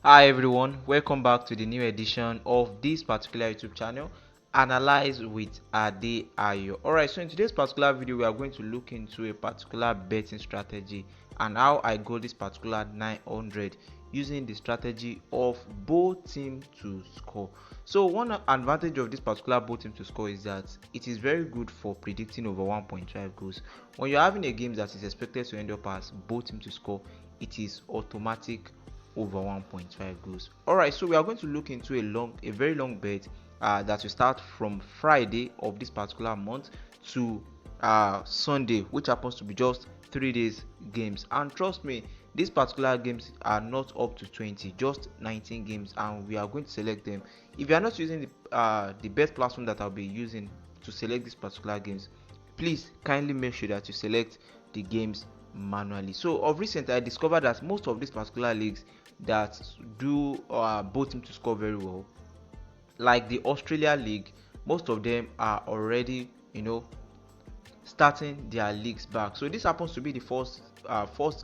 Hi everyone, welcome back to the new edition of this particular YouTube channel, Analyze with Ade Ayo. Alright, so in today's particular video, we are going to look into a particular betting strategy and how I got this particular 900 using the strategy of both team to score. So one advantage of this particular both team to score is that it is very good for predicting over 1.5 goals. When you're having a game that is expected to end up as both team to score, it is automatic over 1.5 goals. Alright, so we are going to look into a very long bet that will start from Friday of this particular month to Sunday, which happens to be just 3 days games. And trust me, these particular games are not up to 20, just 19 games, and we are going to select them. If you are not using the bet platform that I'll be using to select these particular games, please kindly make sure that you select the games manually. So of recent, I discovered that most of these particular leagues that do both team to score very well, like the Australia League, most of them are already starting their leagues back. So this happens to be the first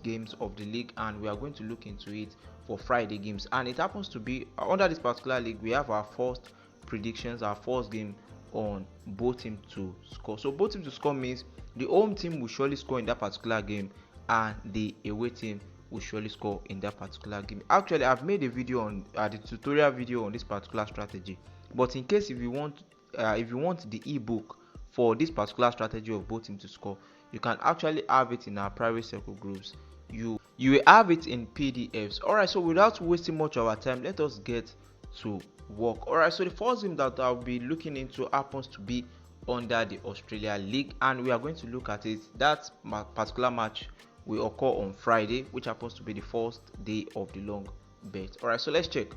games of the league, and we are going to look into it for Friday games. And it happens to be under this particular league, we have our first predictions, our first game on both team to score. So both team to score means the home team will surely score in that particular game and the away team will surely score in that particular game. Actually, I've made a video on the tutorial video on this particular strategy, but in case if you want the ebook for this particular strategy of both team to score, you can actually have it in our private circle groups. You will have it in PDFs. Alright, so without wasting much of our time, let us get to work. Alright, so the first game that I'll be looking into happens to be under the Australia League, and we are going to look at it. That particular match will occur on Friday, which happens to be the first day of the long bet. Alright, so let's check.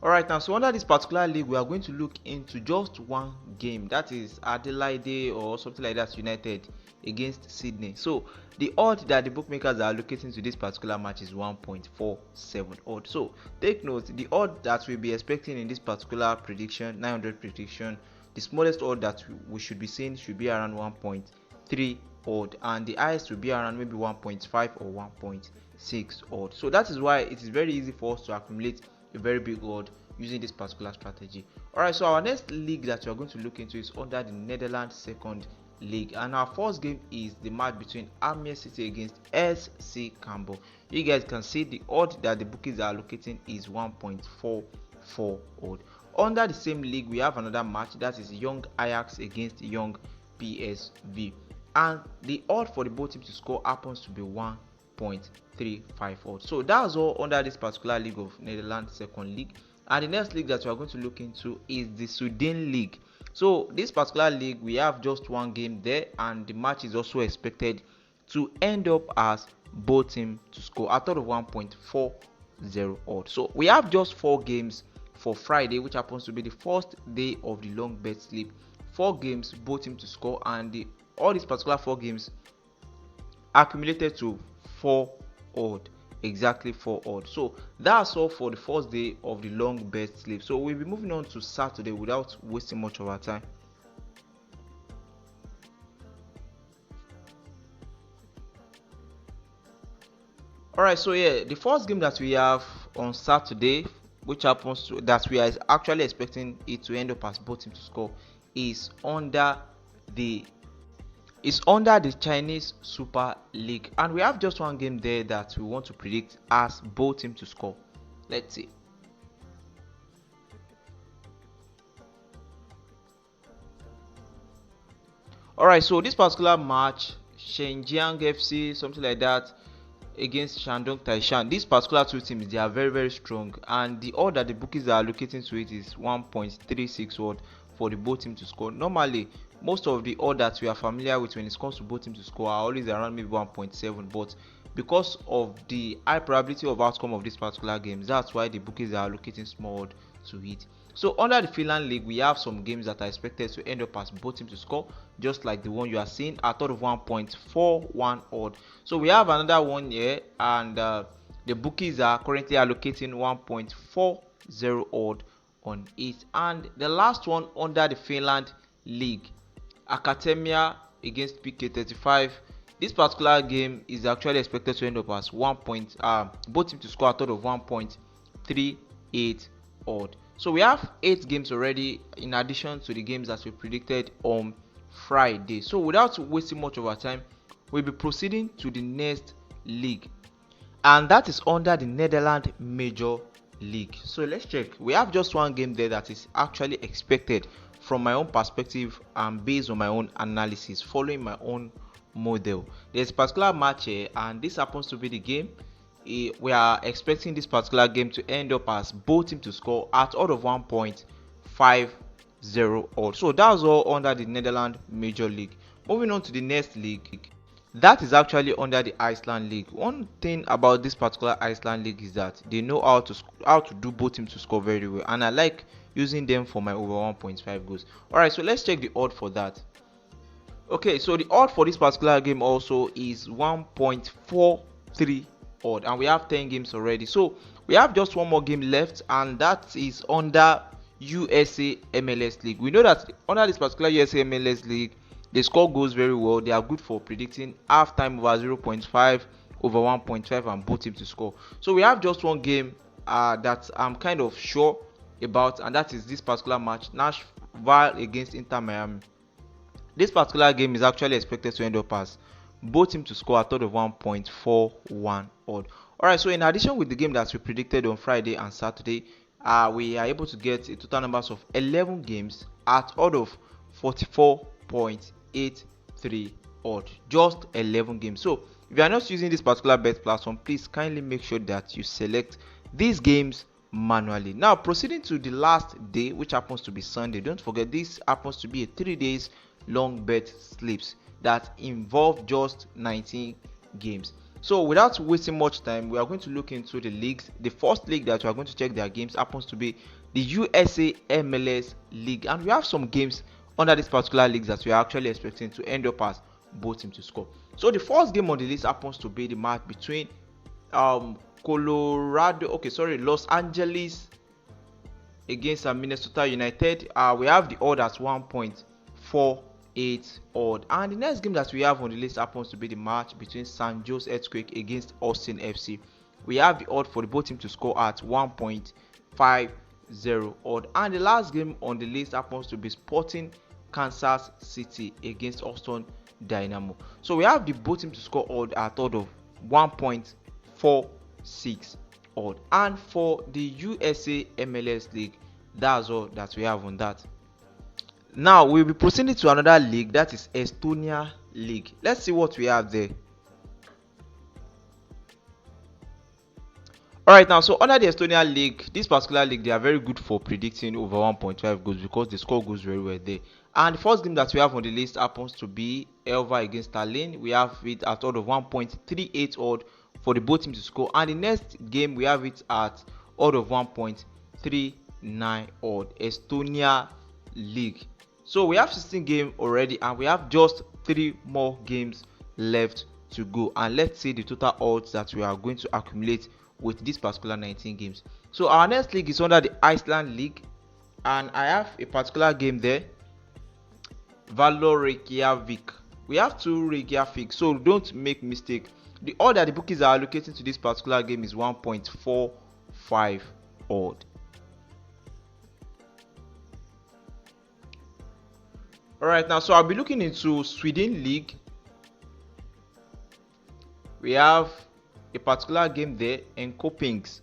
Alright, now so under this particular league, we are going to look into just one game, that is Adelaide or something like that United against Sydney. So the odd that the bookmakers are allocating to this particular match is 1.47 odd. So take note, the odd that we'll be expecting in this particular prediction, 900 prediction, the smallest odd that we should be seeing should be around 1.3 odd, and the highest will be around maybe 1.5 or 1.6 odd. So that is why it is very easy for us to accumulate a very big odd using this particular strategy. Alright, so our next league that we are going to look into is under the Netherlands second league, and our first game is the match between Almere City against SC Cambo. You guys can see the odd that the bookies are allocating is 1.44 odd. Under the same league, we have another match, that is Young Ajax against Young PSV, and the odd for the both teams to score happens to be 1.35 odd. So that's all under this particular league of Netherlands second league. And the next league that we are going to look into is the Sudan League. So this particular league, we have just one game there, and the match is also expected to end up as both team to score a total of 1.40 odd. So we have just 4 games for Friday, which happens to be the first day of the long bet slip. 4 games, both team to score, and all these particular 4 games accumulated to 4 odd, exactly 4 odd. So that's all for the first day of the long bet slip. So we'll be moving on to Saturday without wasting much of our time. Alright, so yeah, the first game that we have on Saturday, which happens to that we are actually expecting it to end up as both teams to score, is under the Chinese Super League, and we have just one game there that we want to predict as both teams to score. Let's see. Alright, so this particular match, Shenyang FC, something like that, against Shandong Taishan, these particular two teams, they are very very strong, and the odd that the bookies are allocating to it is 1.36 odd for the both teams to score. Normally, most of the odd that we are familiar with when it comes to both teams to score are always around maybe 1.7, but because of the high probability of outcome of this particular game, that's why the bookies are allocating small odd to it. So under the Finland League, we have some games that are expected to end up as both teams to score, just like the one you are seeing, a total of 1.41 odd. So we have another one here, and the bookies are currently allocating 1.40 odd on it. And the last one under the Finland league, Academia against PK35. This particular game is actually expected to end up as both teams to score a total of 1.38 odd. So we have 8 games already in addition to the games that we predicted on Friday. So without wasting much of our time, we'll be proceeding to the next league, and that is under the Netherlands Major League. So let's check. We have just one game there that is actually expected from my own perspective and based on my own analysis, following my own model. There's a particular match here, and this happens to be the game. We are expecting this particular game to end up as both teams to score at odd of 1.50 odd. So that's all under the Netherlands Major League. Moving on to the next league, that is actually under the Iceland League. One thing about this particular Iceland League is that they know how to do both teams to score very well, and I like using them for my over 1.5 goals. Alright, so let's check the odd for that. Okay, so the odd for this particular game also is 1.43 odd, and we have 10 games already. So we have just one more game left, and that is under USA MLS League. We know that under this particular USA MLS League, they score goals very well. They are good for predicting halftime over 0.5, over 1.5, and both teams to score. So we have just one game that I'm kind of sure about, and that is this particular match, Nashville against Inter Miami. This particular game is actually expected to end up as both teams to score a total of 1.41 odd. Alright, so in addition with the game that we predicted on Friday and Saturday, we are able to get a total numbers of 11 games at odd of 44.83 odd. Just 11 games. So if you are not using this particular bet platform, please kindly make sure that you select these games manually. Now proceeding to the last day, which happens to be Sunday. Don't forget, this happens to be a 3 days long bet slips that involve just 19 games. So without wasting much time, we are going to look into the leagues. The first league that we are going to check their games happens to be the USA MLS League, and we have some games under this particular league that we are actually expecting to end up as both teams to score. So the first game on the list happens to be the match between Los Angeles against Minnesota United. We have the odd as 1.48 odd, and the next game that we have on the list happens to be the match between San Jose Earthquake against Austin FC. We have the odd for the both teams to score at 1.50 odd, and the last game on the list happens to be Sporting Kansas City against Austin Dynamo. So we have the both teams to score odd at odd of 1.46 odd, and for the USA MLS League, that's all that we have on that. Now we'll be proceeding to another league, that is Estonia League. Let's see what we have there. Alright, now so under the Estonia League, this particular league, they are very good for predicting over 1.5 goals because they score goals very well there. And the first game that we have on the list happens to be Elva against Tallinn. We have it at odd of 1.38 odd for the both teams to score, and the next game we have it at odd of 1.39 odd. Estonia League. So we have 16 games already, and we have just 3 more games left to go. And let's see the total odds that we are going to accumulate with this particular 19 games. So our next league is under the Iceland League, and I have a particular game there, Valor Reykjavik. We have 2 Reykjavik, so don't make mistake. The odd that the bookies are allocating to this particular game is 1.45 odd. Alright, now so I'll be looking into Sweden League. We have a particular game there in Kopings.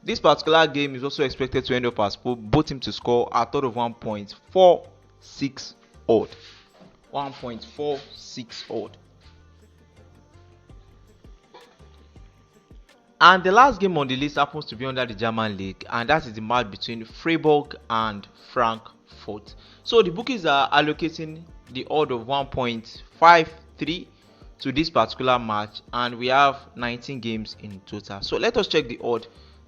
This particular game is also expected to end up as both teams to score a total of 1.46 odd. 1.46 odd. And the last game on the list happens to be under the German League, and that is the match between Freiburg and Frankfurt. So the bookies are allocating the odd of 1.53 to this particular match, and we have 19 games in total. So let us check the odd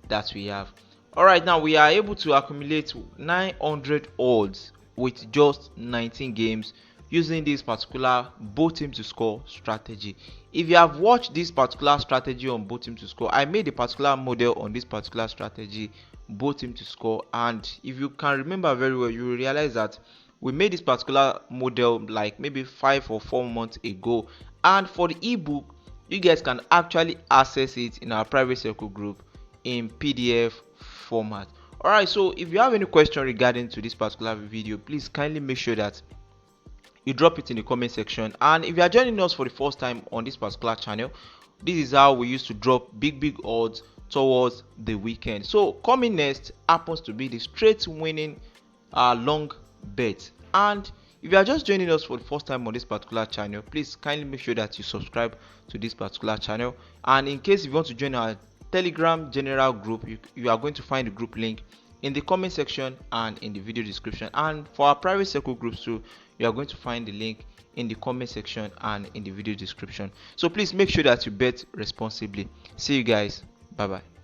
that we have. Alright, now we are able to accumulate 900 odds with just 19 games using this particular both teams to score strategy. If you have watched this particular strategy on both teams to score, I made a particular model on this particular strategy both teams to score. And if you can remember very well, you will realize that we made this particular model like maybe 5 or 4 months ago, and for the ebook you guys can actually access it in our private circle group in PDF format. Alright, so if you have any question regarding to this particular video, please kindly make sure that you drop it in the comment section. And if you are joining us for the first time on this particular channel, this is how we used to drop big odds towards the weekend. So coming next happens to be the straight winning long bet. And if you are just joining us for the first time on this particular channel, please kindly make sure that you subscribe to this particular channel. And in case you want to join our Telegram general group, you are going to find the group link in the comment section and in the video description. And for our private circle groups too, you are going to find the link in the comment section and in the video description. So please make sure that you bet responsibly. See you guys. Bye bye.